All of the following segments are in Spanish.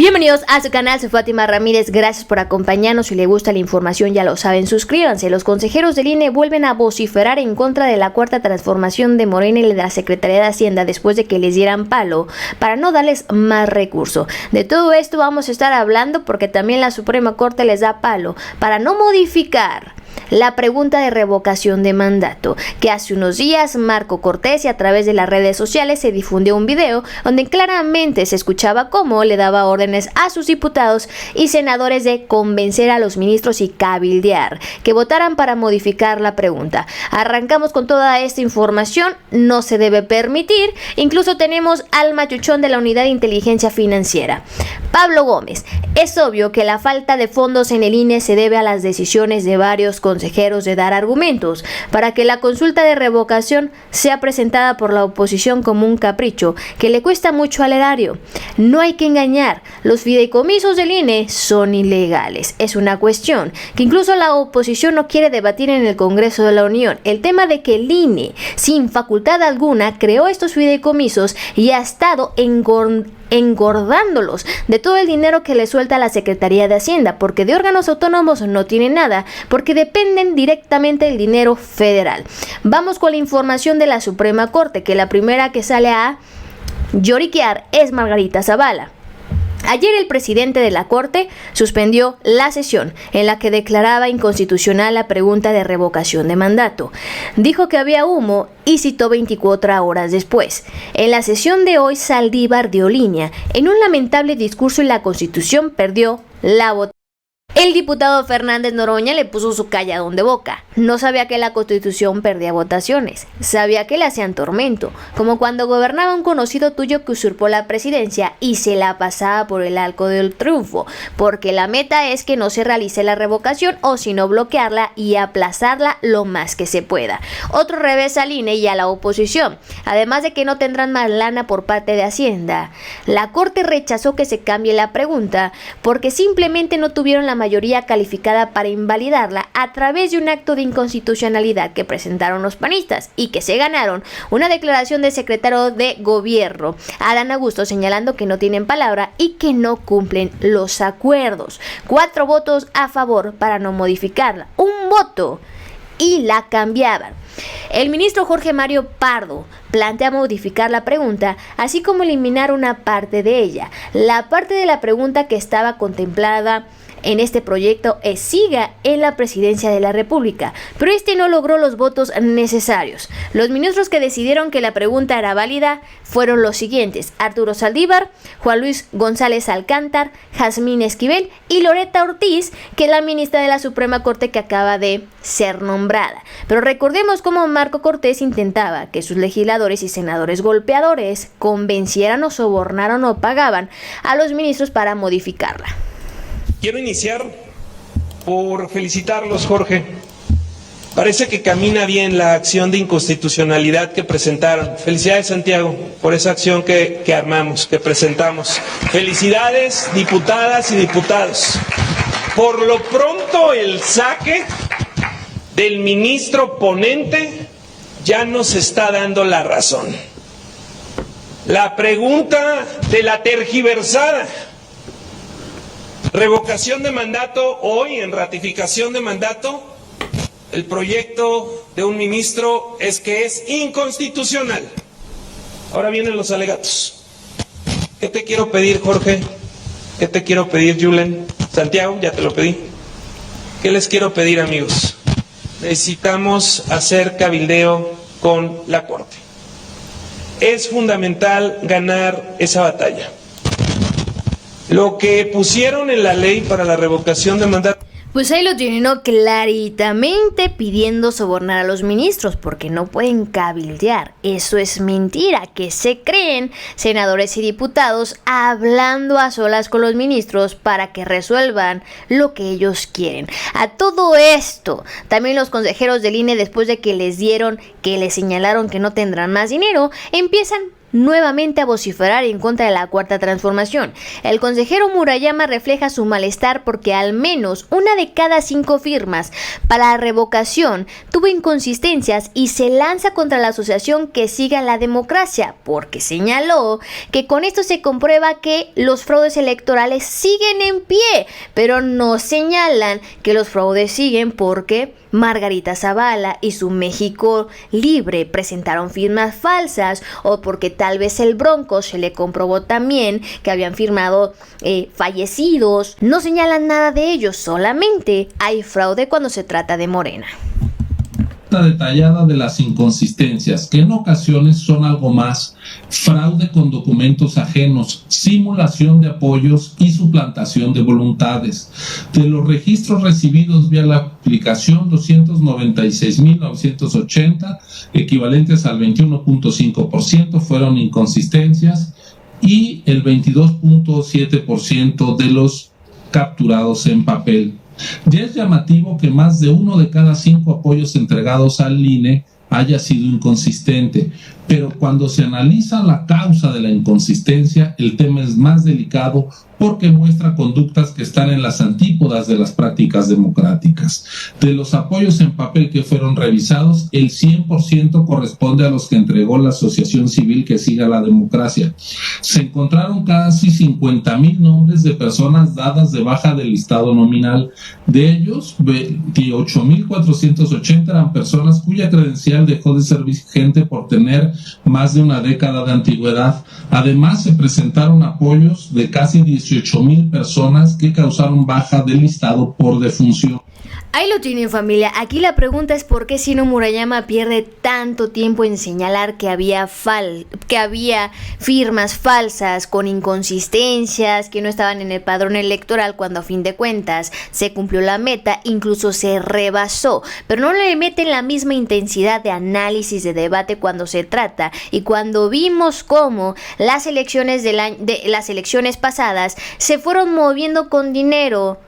Bienvenidos a su canal, soy Fátima Ramírez, gracias por acompañarnos. Si les gusta la información ya lo saben, suscríbanse. Los consejeros del INE vuelven a vociferar en contra de la cuarta transformación de Morena y de la Secretaría de Hacienda después de que les dieran palo para no darles más recursos. De todo esto vamos a estar hablando porque también la Suprema Corte les da palo para no modificar la pregunta de revocación de mandato, que hace unos días Marco Cortés, y a través de las redes sociales se difundió un video donde claramente se escuchaba cómo le daba órdenes a sus diputados y senadores de convencer a los ministros y cabildear que votaran para modificar la pregunta. Arrancamos con toda esta información, no se debe permitir. Incluso tenemos al machuchón de la Unidad de Inteligencia Financiera, Pablo Gómez. Es obvio que la falta de fondos en el INE se debe a las decisiones de varios consejeros de dar argumentos para que la consulta de revocación sea presentada por la oposición como un capricho que le cuesta mucho al erario. No hay que engañar, los fideicomisos del INE son ilegales. Es una cuestión que incluso la oposición no quiere debatir en el Congreso de la Unión. El tema de que el INE, sin facultad alguna, creó estos fideicomisos y ha estado engordándolos de todo el dinero que le suelta a la Secretaría de Hacienda, porque de órganos autónomos no tiene nada, porque dependen directamente del dinero federal. Vamos con la información de la Suprema Corte, que la primera que sale a lloriquear es Margarita Zavala. Ayer el presidente de la Corte suspendió la sesión en la que declaraba inconstitucional la pregunta de revocación de mandato. Dijo que había humo y citó 24 horas después. En la sesión de hoy, Saldívar dio línea en un lamentable discurso y la Constitución perdió la votación. El diputado Fernández Noroña le puso su calladón de boca. No sabía que la Constitución perdía votaciones. Sabía que le hacían tormento, como cuando gobernaba un conocido tuyo que usurpó la presidencia y se la pasaba por el arco del triunfo, porque la meta es que no se realice la revocación o si no bloquearla y aplazarla lo más que se pueda. Otro revés al INE y a la oposición, además de que no tendrán más lana por parte de Hacienda. La Corte rechazó que se cambie la pregunta porque simplemente no tuvieron la mayoría calificada para invalidarla a través de un acto de inconstitucionalidad que presentaron los panistas y que se ganaron una declaración del secretario de Gobierno, Adán Augusto, señalando que no tienen palabra y que no cumplen los acuerdos. 4 votos a favor para no modificarla, un voto y la cambiaban. El ministro Jorge Mario Pardo plantea modificar la pregunta, así como eliminar una parte de ella. La parte de la pregunta que estaba contemplada en este proyecto siga en la presidencia de la República, pero este no logró los votos necesarios. Los ministros que decidieron que la pregunta era válida fueron los siguientes: Arturo Saldívar, Juan Luis González Alcántar, Jazmín Esquivel y Loretta Ortiz, que es la ministra de la Suprema Corte que acaba de ser nombrada. Pero recordemos cómo Marco Cortés intentaba que sus legisladores y senadores golpeadores convencieran o sobornaran o pagaban a los ministros para modificarla. Quiero iniciar por felicitarlos, Jorge. Parece que camina bien la acción de inconstitucionalidad que presentaron. Felicidades, Santiago, por esa acción que armamos, que presentamos. Felicidades, diputadas y diputados. Por lo pronto, el saque del ministro ponente ya nos está dando la razón. La pregunta de la tergiversada revocación de mandato, hoy en ratificación de mandato, el proyecto de un ministro es que es inconstitucional. Ahora vienen los alegatos. ¿Qué te quiero pedir, Jorge? ¿Qué te quiero pedir, Julen? Santiago, ya te lo pedí. ¿Qué les quiero pedir, amigos? Necesitamos hacer cabildeo con la Corte. Es fundamental ganar esa batalla. Lo que pusieron en la ley para la revocación de mandato. Pues ahí lo tienen, ¿no? Claritamente pidiendo sobornar a los ministros porque no pueden cabildear. Eso es mentira, que se creen senadores y diputados hablando a solas con los ministros para que resuelvan lo que ellos quieren. A todo esto, también los consejeros del INE, después de que les señalaron que no tendrán más dinero, empiezan nuevamente a vociferar en contra de la Cuarta Transformación. El consejero Murayama refleja su malestar porque al menos 1 de cada 5 firmas para la revocación tuvo inconsistencias y se lanza contra la asociación Que Siga la Democracia, porque señaló que con esto se comprueba que los fraudes electorales siguen en pie, pero no señalan que los fraudes siguen porque Margarita Zavala y su México Libre presentaron firmas falsas, o porque tal vez el Bronco se le comprobó también que habían firmado fallecidos. No señalan nada de ello, solamente hay fraude cuando se trata de Morena. Detallada de las inconsistencias, que en ocasiones son algo más: fraude con documentos ajenos, simulación de apoyos y suplantación de voluntades. De los registros recibidos vía la aplicación, 296.980, equivalentes al 21.5%, fueron inconsistencias, y el 22.7% de los capturados en papel. Ya es llamativo que más de 1 de cada 5 apoyos entregados al INE haya sido inconsistente, pero cuando se analiza la causa de la inconsistencia, el tema es más delicado porque muestra conductas que están en las antípodas de las prácticas democráticas. De los apoyos en papel que fueron revisados, el 100% corresponde a los que entregó la asociación civil Que Siga la Democracia. Se encontraron casi 50,000 nombres de personas dadas de baja del listado nominal. De ellos, 28,480 eran personas cuya credencial dejó de ser vigente por tener más de una década de antigüedad. Además, se presentaron apoyos de casi 18,000 personas que causaron baja del listado por defunción. Ahí lo tienen, familia. Aquí la pregunta es por qué Ciro Murayama pierde tanto tiempo en señalar que había firmas falsas con inconsistencias, que no estaban en el padrón electoral, cuando a fin de cuentas se cumplió la meta, incluso se rebasó, pero no le meten la misma intensidad de análisis, de debate cuando se trata. Y cuando vimos cómo las elecciones las elecciones pasadas se fueron moviendo con dinero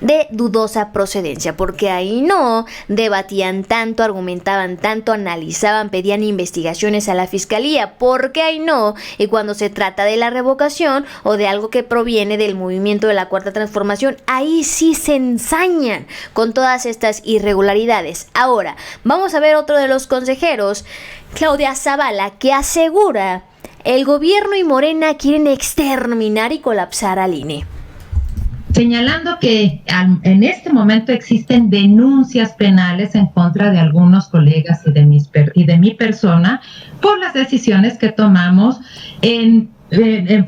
de dudosa procedencia, porque ahí no debatían tanto, argumentaban tanto, analizaban, pedían investigaciones a la fiscalía, porque ahí no. Y cuando se trata de la revocación o de algo que proviene del movimiento de la Cuarta Transformación, ahí sí se ensañan con todas estas irregularidades. Ahora, vamos a ver otro de los consejeros, Claudia Zavala, que asegura el gobierno y Morena quieren exterminar y colapsar al INE. Señalando que en este momento existen denuncias penales en contra de algunos colegas y de mi persona por las decisiones que tomamos en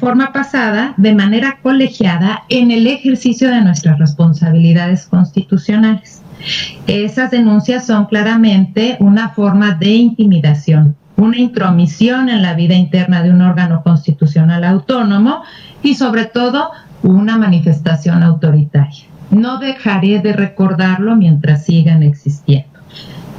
forma pasada, de manera colegiada, en el ejercicio de nuestras responsabilidades constitucionales. Esas denuncias son claramente una forma de intimidación, una intromisión en la vida interna de un órgano constitucional autónomo y, sobre todo, una manifestación autoritaria. No dejaré de recordarlo mientras sigan existiendo,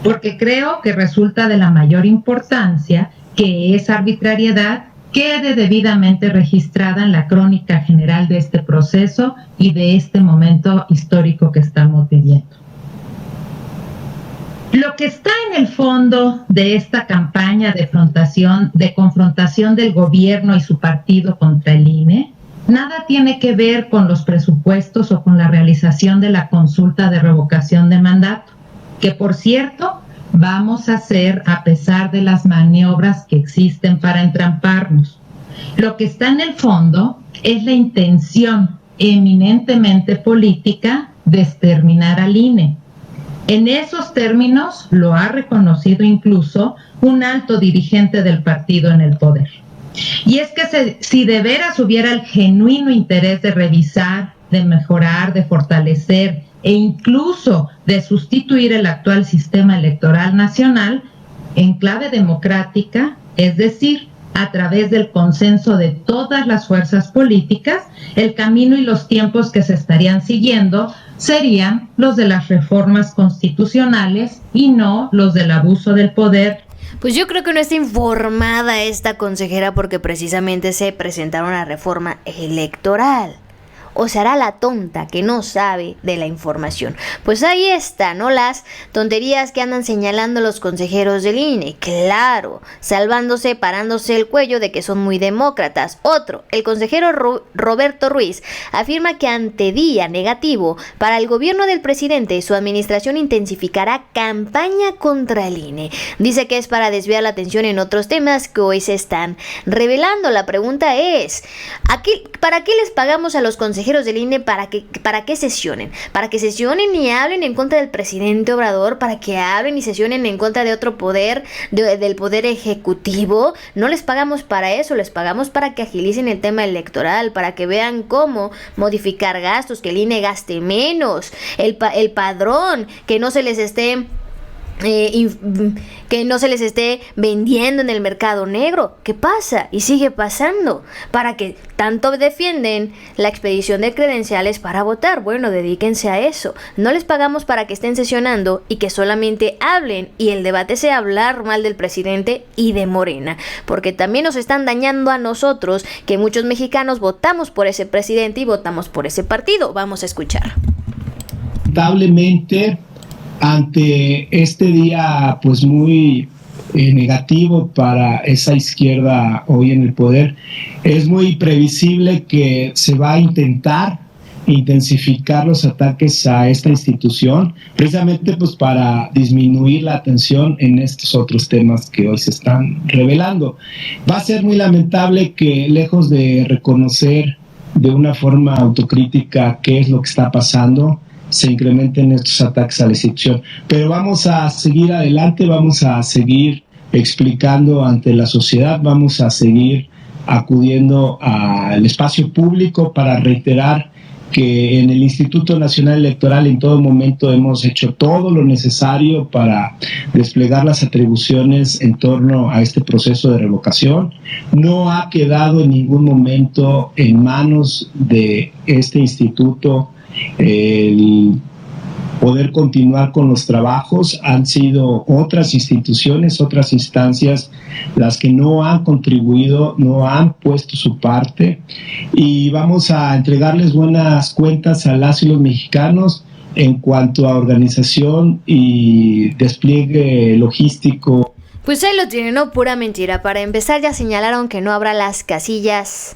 porque creo que resulta de la mayor importancia que esa arbitrariedad quede debidamente registrada en la crónica general de este proceso y de este momento histórico que estamos viviendo. Lo que está en el fondo de esta campaña de confrontación del gobierno y su partido contra el INE nada tiene que ver con los presupuestos o con la realización de la consulta de revocación de mandato, que por cierto vamos a hacer a pesar de las maniobras que existen para entramparnos. Lo que está en el fondo es la intención eminentemente política de exterminar al INE. En esos términos lo ha reconocido incluso un alto dirigente del partido en el poder. Y es que si de veras hubiera el genuino interés de revisar, de mejorar, de fortalecer e incluso de sustituir el actual sistema electoral nacional en clave democrática, es decir, a través del consenso de todas las fuerzas políticas, el camino y los tiempos que se estarían siguiendo serían los de las reformas constitucionales y no los del abuso del poder. Pues yo creo que no está informada esta consejera, porque precisamente se presentaron a reforma electoral. o se hará la tonta que no sabe de la información? Pues ahí está, ¿no? Las tonterías que andan señalando los consejeros del INE. Claro, salvándose, parándose el cuello de que son muy demócratas. Otro, el consejero Roberto Ruiz afirma que ante día negativo para el gobierno del presidente, su administración intensificará campaña contra el INE. Dice que es para desviar la atención en otros temas que hoy se están revelando. La pregunta es, ¿para qué les pagamos a los consejeros del INE para que sesionen? ¿Para que sesionen y hablen en contra del presidente Obrador? ¿Para que hablen y sesionen en contra de otro poder, del poder ejecutivo? No les pagamos para eso, les pagamos para que agilicen el tema electoral, para que vean cómo modificar gastos, que el INE gaste menos, el padrón, que no se les esté vendiendo en el mercado negro. ¿Qué pasa? Y sigue pasando. Para que tanto defienden la expedición de credenciales para votar. Bueno, dedíquense a eso. No les pagamos para que estén sesionando y que solamente hablen, y el debate sea hablar mal del presidente y de Morena, porque también nos están dañando a nosotros, que muchos mexicanos votamos por ese presidente y votamos por ese partido. Vamos a escuchar. Lamentablemente, ante este día pues muy negativo para esa izquierda hoy en el poder, es muy previsible que se va a intentar intensificar los ataques a esta institución, precisamente pues para disminuir la atención en estos otros temas que hoy se están revelando. Va a ser muy lamentable que, lejos de reconocer de una forma autocrítica qué es lo que está pasando, se incrementen estos ataques a la institución. Pero vamos a seguir adelante, vamos a seguir explicando ante la sociedad, vamos a seguir acudiendo al espacio público para reiterar que en el Instituto Nacional Electoral en todo momento hemos hecho todo lo necesario para desplegar las atribuciones en torno a este proceso de revocación. No ha quedado en ningún momento en manos de este instituto el poder continuar con los trabajos. Han sido otras instituciones, otras instancias las que no han contribuido, no han puesto su parte, y vamos a entregarles buenas cuentas a las y los mexicanos en cuanto a organización y despliegue logístico. Pues ahí lo tienen, no, pura mentira. Para empezar, ya señalaron que no habrá las casillas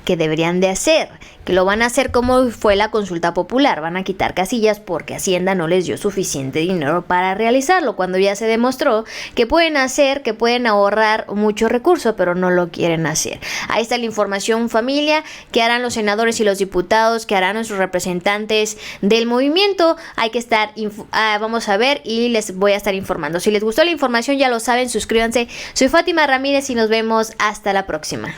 que deberían de hacer, que lo van a hacer como fue la consulta popular, van a quitar casillas porque Hacienda no les dio suficiente dinero para realizarlo, cuando ya se demostró que pueden hacer, que pueden ahorrar mucho recurso, pero no lo quieren hacer. Ahí está la información, familia. ¿Qué harán los senadores y los diputados? ¿Qué harán nuestros representantes del movimiento? Hay que estar, vamos a ver, y les voy a estar informando. Si les gustó la información, ya lo saben, suscríbanse. Soy Fátima Ramírez y nos vemos hasta la próxima.